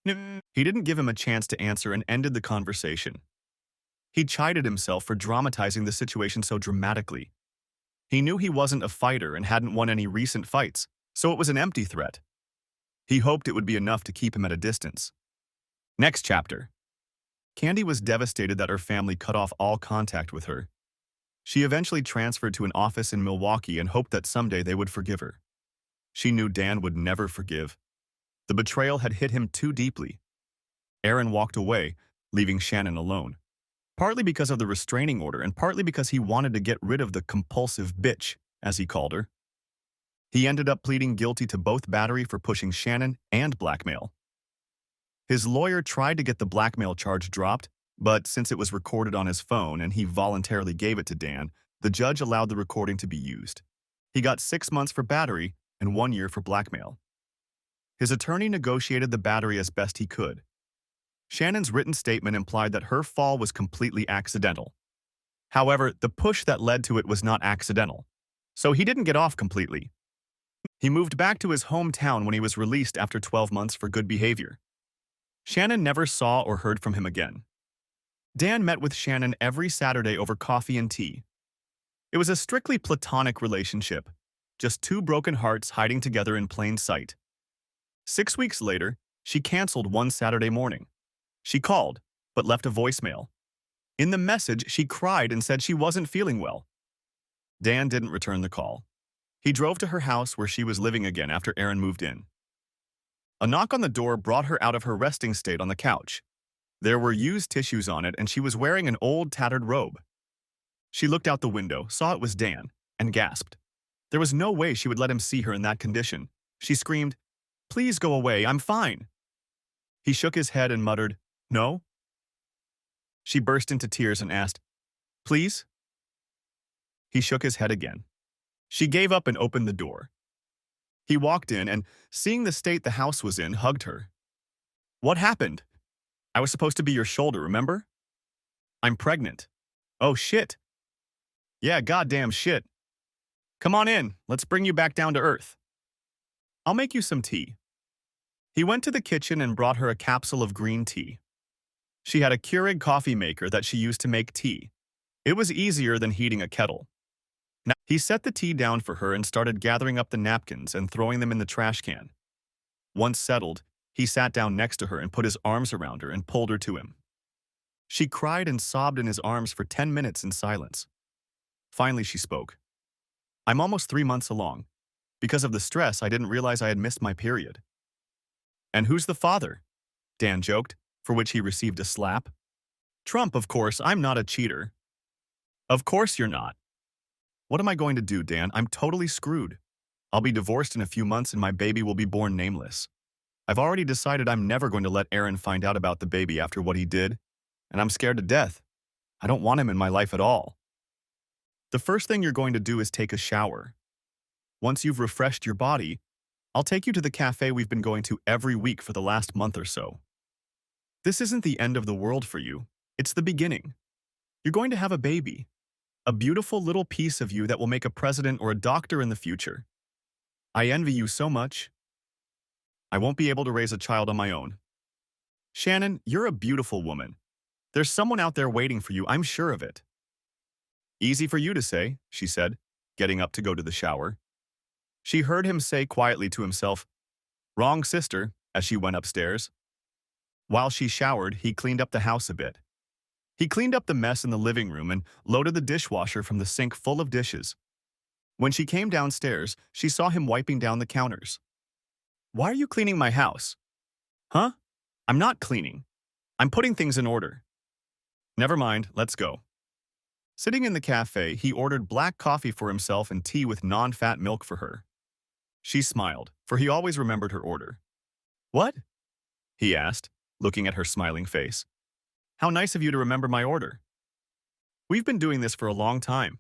He didn't give him a chance to answer and ended the conversation. He chided himself for dramatizing the situation so dramatically. He knew he wasn't a fighter and hadn't won any recent fights, so it was an empty threat. He hoped it would be enough to keep him at a distance. Next chapter. Candy was devastated that her family cut off all contact with her. She eventually transferred to an office in Milwaukee and hoped that someday they would forgive her. She knew Dan would never forgive. The betrayal had hit him too deeply. Aaron walked away, leaving Shannon alone. Partly because of the restraining order and partly because he wanted to get rid of the compulsive bitch, as he called her. He ended up pleading guilty to both battery for pushing Shannon and blackmail. His lawyer tried to get the blackmail charge dropped, but since it was recorded on his phone and he voluntarily gave it to Dan, the judge allowed the recording to be used. He got 6 months for battery and 1 year for blackmail. His attorney negotiated the battery as best he could. Shannon's written statement implied that her fall was completely accidental. However, the push that led to it was not accidental, so he didn't get off completely. He moved back to his hometown when he was released after 12 months for good behavior. Shannon never saw or heard from him again. Dan met with Shannon every Saturday over coffee and tea. It was a strictly platonic relationship, just two broken hearts hiding together in plain sight. 6 weeks later, she canceled one Saturday morning. She called, but left a voicemail. In the message, she cried and said she wasn't feeling well. Dan didn't return the call. He drove to her house where she was living again after Aaron moved in. A knock on the door brought her out of her resting state on the couch. There were used tissues on it, and she was wearing an old, tattered robe. She looked out the window, saw it was Dan, and gasped. There was no way she would let him see her in that condition. She screamed, "Please go away, I'm fine." He shook his head and muttered, "No?" She burst into tears and asked, "Please?" He shook his head again. She gave up and opened the door. He walked in and, seeing the state the house was in, hugged her. "What happened? I was supposed to be your shoulder, remember? I'm pregnant." "Oh, shit." "Yeah, goddamn shit. Come on in, let's bring you back down to earth. I'll make you some tea." He went to the kitchen and brought her a capsule of green tea. She had a Keurig coffee maker that she used to make tea. It was easier than heating a kettle. Now, he set the tea down for her and started gathering up the napkins and throwing them in the trash can. Once settled, he sat down next to her and put his arms around her and pulled her to him. She cried and sobbed in his arms for 10 minutes in silence. Finally, she spoke. "I'm almost 3 months along. Because of the stress, I didn't realize I had missed my period." "And who's the father?" Dan joked, for which he received a slap. "Trump, of course. I'm not a cheater." "Of course you're not." "What am I going to do, Dan? I'm totally screwed. I'll be divorced in a few months and my baby will be born nameless. I've already decided I'm never going to let Aaron find out about the baby after what he did, and I'm scared to death. I don't want him in my life at all. The first thing you're going to do is take a shower. Once you've refreshed your body, I'll take you to the cafe we've been going to every week for the last month or so. This isn't the end of the world for you. It's the beginning. You're going to have a baby. A beautiful little piece of you that will make a president or a doctor in the future. I envy you so much. I won't be able to raise a child on my own. Shannon, you're a beautiful woman. There's someone out there waiting for you, I'm sure of it." "Easy for you to say," she said, getting up to go to the shower. She heard him say quietly to himself, "Wrong sister," as she went upstairs. While she showered, he cleaned up the house a bit. He cleaned up the mess in the living room and loaded the dishwasher from the sink full of dishes. When she came downstairs, she saw him wiping down the counters. "Why are you cleaning my house?" "Huh? I'm not cleaning. I'm putting things in order." "Never mind, let's go." Sitting in the cafe, he ordered black coffee for himself and tea with non-fat milk for her. She smiled, for he always remembered her order. "What?" he asked, looking at her smiling face. "How nice of you to remember my order. We've been doing this for a long time."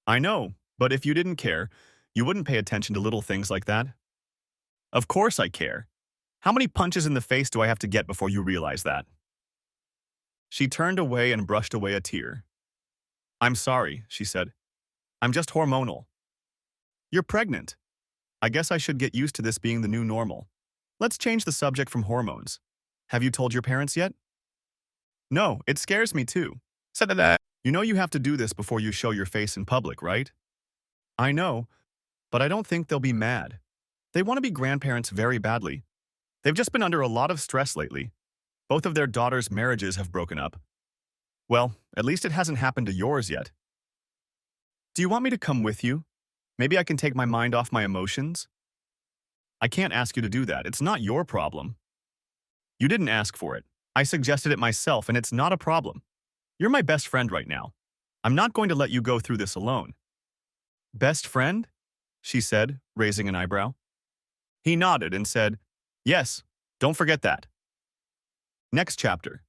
"I know, but if you didn't care, you wouldn't pay attention to little things like that." "Of course I care. How many punches in the face do I have to get before you realize that?" She turned away and brushed away a tear. "I'm sorry," she said. "I'm just hormonal." "You're pregnant. I guess I should get used to this being the new normal. Let's change the subject from hormones. Have you told your parents yet?" "No, it scares me too." "You know you have to do this before you show your face in public, right?" "I know, but I don't think they'll be mad. They want to be grandparents very badly. They've just been under a lot of stress lately. Both of their daughters' marriages have broken up. Well, at least it hasn't happened to yours yet." "Do you want me to come with you? Maybe I can take my mind off my emotions?" "I can't ask you to do that. It's not your problem." "You didn't ask for it. I suggested it myself, and it's not a problem. You're my best friend right now. I'm not going to let you go through this alone." "Best friend?" she said, raising an eyebrow. He nodded and said, "Yes, don't forget that." Next chapter.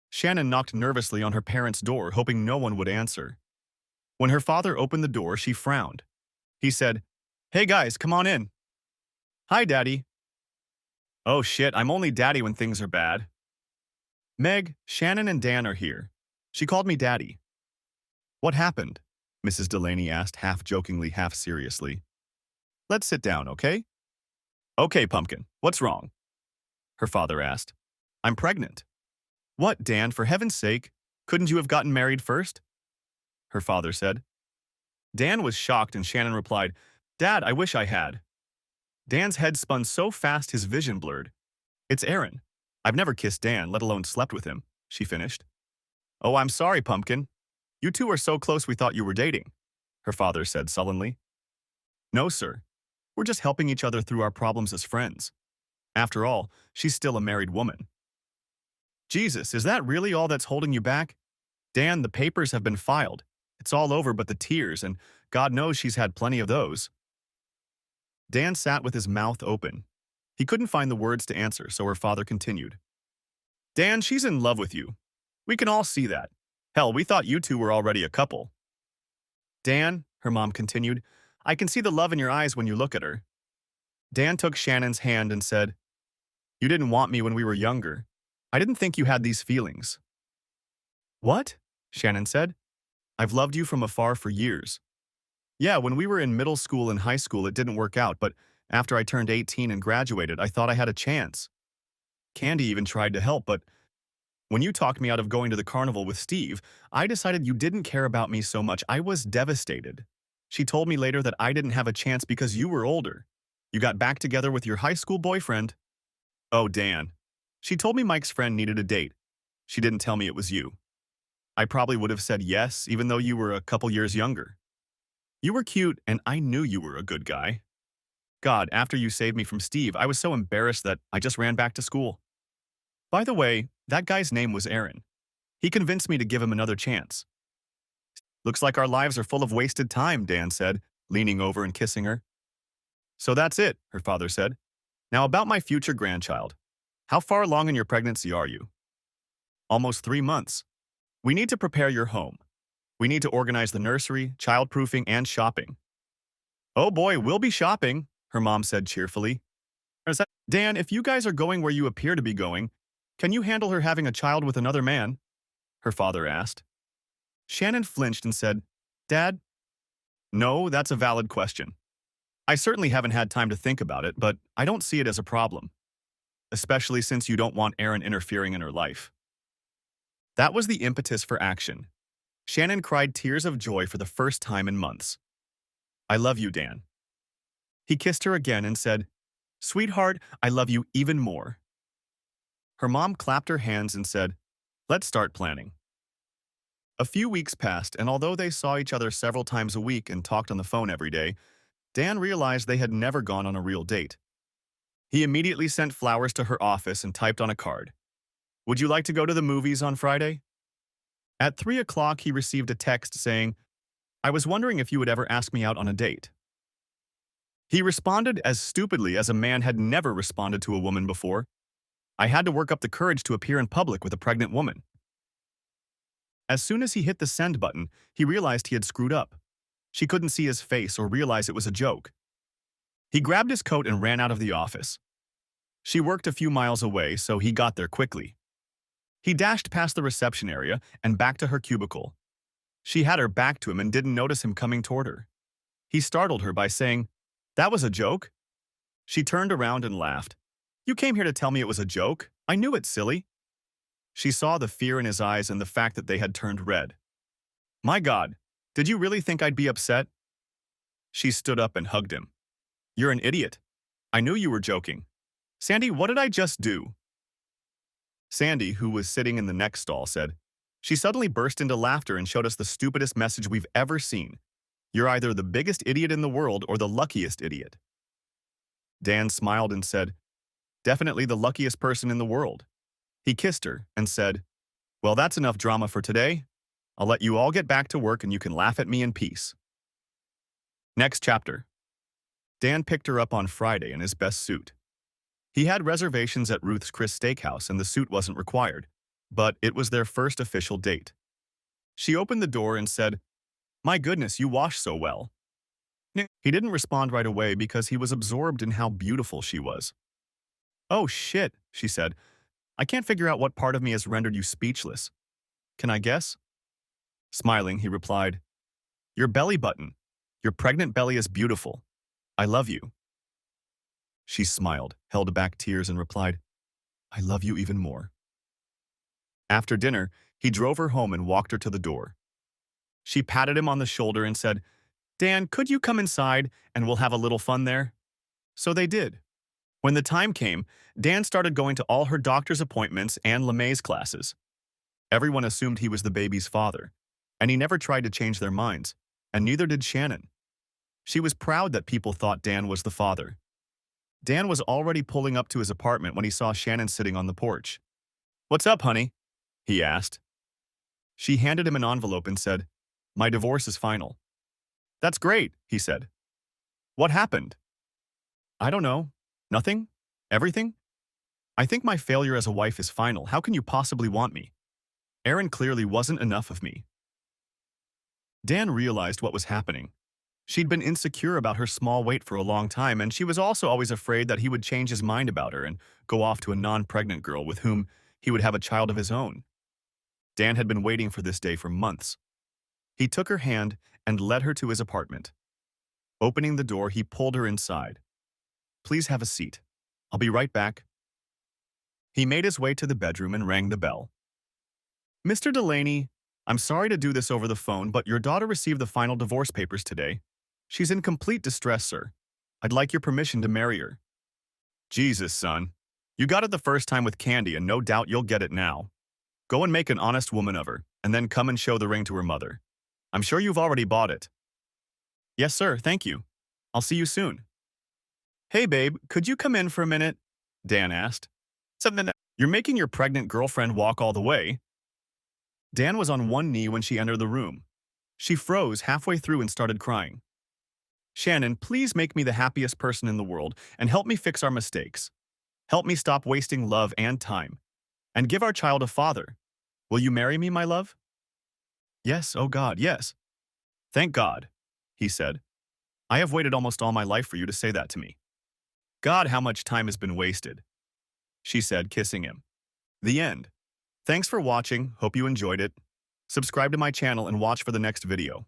Shannon knocked nervously on her parents' door, hoping no one would answer. When her father opened the door, she frowned. He said, "Hey guys, come on in." "Hi, Daddy." "Oh shit, I'm only Daddy when things are bad." Meg, Shannon and Dan are here. She called me Daddy. What happened? Mrs. Delaney asked half jokingly, half seriously. Let's sit down, okay? Okay, Pumpkin. What's wrong? Her father asked. I'm pregnant. What, Dan, for heaven's sake? Couldn't you have gotten married first? Her father said. Dan was shocked and Shannon replied, Dad, I wish I had. Dan's head spun so fast his vision blurred. It's Aaron. I've never kissed Dan, let alone slept with him, she finished. Oh, I'm sorry, Pumpkin. You two are so close we thought you were dating, her father said sullenly. No, sir. We're just helping each other through our problems as friends. After all, she's still a married woman. Jesus, is that really all that's holding you back? Dan, the papers have been filed. It's all over but the tears, and God knows she's had plenty of those. Dan sat with his mouth open. He couldn't find the words to answer, so her father continued. Dan, she's in love with you. We can all see that. Hell, we thought you two were already a couple. Dan, her mom continued, I can see the love in your eyes when you look at her. Dan took Shannon's hand and said, You didn't want me when we were younger. I didn't think you had these feelings. What? Shannon said. I've loved you from afar for years. Yeah, when we were in middle school and high school, it didn't work out, but after I turned 18 and graduated, I thought I had a chance. Candy even tried to help, but when you talked me out of going to the carnival with Steve, I decided you didn't care about me so much. I was devastated. She told me later that I didn't have a chance because you were older. You got back together with your high school boyfriend. Oh, Dan. She told me Mike's friend needed a date. She didn't tell me it was you. I probably would have said yes, even though you were a couple years younger. You were cute, and I knew you were a good guy. God, after you saved me from Steve, I was so embarrassed that I just ran back to school. By the way, that guy's name was Aaron. He convinced me to give him another chance. Looks like our lives are full of wasted time, Dan said, leaning over and kissing her. So that's it, her father said. Now about my future grandchild. How far along in your pregnancy are you? Almost 3 months. We need to prepare your home. We need to organize the nursery, childproofing, and shopping. Oh boy, we'll be shopping, her mom said cheerfully. Dan, if you guys are going where you appear to be going, can you handle her having a child with another man? Her father asked. Shannon flinched and said, Dad? No, that's a valid question. I certainly haven't had time to think about it, but I don't see it as a problem. Especially since you don't want Aaron interfering in her life. That was the impetus for action. Shannon cried tears of joy for the first time in months. I love you, Dan. He kissed her again and said, Sweetheart, I love you even more. Her mom clapped her hands and said, Let's start planning. A few weeks passed, and although they saw each other several times a week and talked on the phone every day, Dan realized they had never gone on a real date. He immediately sent flowers to her office and typed on a card, Would you like to go to the movies on Friday? At 3 o'clock, he received a text saying, I was wondering if you would ever ask me out on a date. He responded as stupidly as a man had never responded to a woman before. I had to work up the courage to appear in public with a pregnant woman. As soon as he hit the send button, he realized he had screwed up. She couldn't see his face or realize it was a joke. He grabbed his coat and ran out of the office. She worked a few miles away, so he got there quickly. He dashed past the reception area and back to her cubicle. She had her back to him and didn't notice him coming toward her. He startled her by saying, That was a joke? She turned around and laughed. You came here to tell me it was a joke? I knew it, silly. She saw the fear in his eyes and the fact that they had turned red. My God, did you really think I'd be upset? She stood up and hugged him. You're an idiot. I knew you were joking. Sandy, what did I just do? Sandy, who was sitting in the next stall, said, She suddenly burst into laughter and showed us the stupidest message we've ever seen. You're either the biggest idiot in the world or the luckiest idiot. Dan smiled and said, Definitely the luckiest person in the world. He kissed her and said, Well, that's enough drama for today. I'll let you all get back to work and you can laugh at me in peace. Next chapter. Dan picked her up on Friday in his best suit. He had reservations at Ruth's Chris Steakhouse and the suit wasn't required, but it was their first official date. She opened the door and said, My goodness, you wash so well. He didn't respond right away because he was absorbed in how beautiful she was. Oh shit, she said. I can't figure out what part of me has rendered you speechless. Can I guess? Smiling, he replied, your belly button. Your pregnant belly is beautiful. I love you. She smiled, held back tears, and replied, I love you even more. After dinner, he drove her home and walked her to the door. She patted him on the shoulder and said, Dan, could you come inside and we'll have a little fun there? So they did. When the time came, Dan started going to all her doctor's appointments and LeMay's classes. Everyone assumed he was the baby's father, and he never tried to change their minds, and neither did Shannon. She was proud that people thought Dan was the father. Dan was already pulling up to his apartment when he saw Shannon sitting on the porch. What's up, honey? He asked. She handed him an envelope and said, my divorce is final. That's great, he said. What happened? I don't know. Nothing? Everything? I think my failure as a wife is final. How can you possibly want me? Erin clearly wasn't enough of me. Dan realized what was happening. She'd been insecure about her small weight for a long time, and she was also always afraid that he would change his mind about her and go off to a non-pregnant girl with whom he would have a child of his own. Dan had been waiting for this day for months. He took her hand and led her to his apartment. Opening the door, he pulled her inside. Please have a seat. I'll be right back. He made his way to the bedroom and rang the bell. Mr. Delaney, I'm sorry to do this over the phone, but your daughter received the final divorce papers today. She's in complete distress, sir. I'd like your permission to marry her. Jesus, son. You got it the first time with Candy, and no doubt you'll get it now. Go and make an honest woman of her, and then come and show the ring to her mother. I'm sure you've already bought it. Yes, sir, thank you. I'll see you soon. Hey, babe, could you come in for a minute? Dan asked. You're making your pregnant girlfriend walk all the way. Dan was on one knee when she entered the room. She froze halfway through and started crying. Shannon, please make me the happiest person in the world and help me fix our mistakes. Help me stop wasting love and time, and give our child a father. Will you marry me, my love? Yes, oh God, yes. Thank God, he said. I have waited almost all my life for you to say that to me. God, how much time has been wasted, she said, kissing him. The end. Thanks for watching, hope you enjoyed it. Subscribe to my channel and watch for the next video.